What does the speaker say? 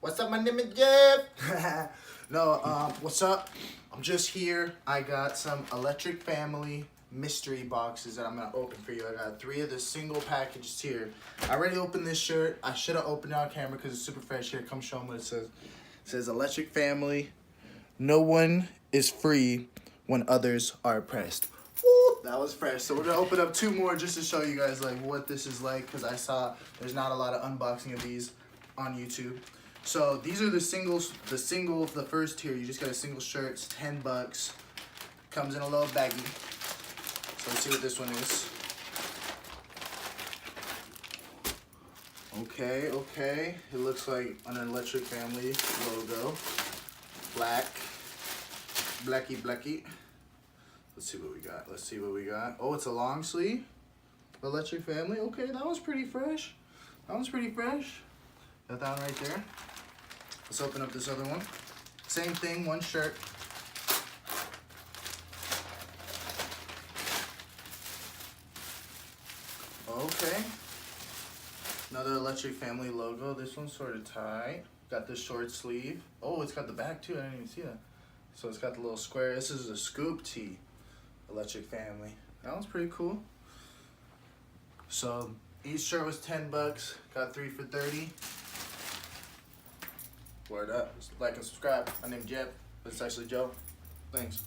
What's up? My name is Jeff. No, what's up? I'm just here. I got some Electric Family mystery boxes that I'm gonna open for you. I got 3 of the single packages here. I already opened this shirt. I should have opened it on camera because it's super fresh. Here, come show them what it says. It says Electric Family. No one is free when others are oppressed. Woo, that was fresh. So we're gonna open up 2 more just to show you guys like what this is like, because I saw there's not a lot of unboxing of these on YouTube. So these are the singles. The first tier, you just get a single shirt. It's $10. Comes in a little baggie. So let's see what this one is. Okay. It looks like an Electric Family logo. Blacky. Let's see what we got. Oh, it's a long sleeve. Electric Family. Okay, that was pretty fresh. Got that one right there. Let's open up this other one. Same thing, 1 shirt. Okay. Another Electric Family logo. This one's sort of tight. Got the short sleeve. Oh, it's got the back too. I didn't even see that. So it's got the little square. This is a scoop tee. Electric Family. That one's pretty cool. So each shirt was $10. Got 3 for $30. Word up. Like and subscribe. My name's Jeff. But it's actually Joe. Thanks.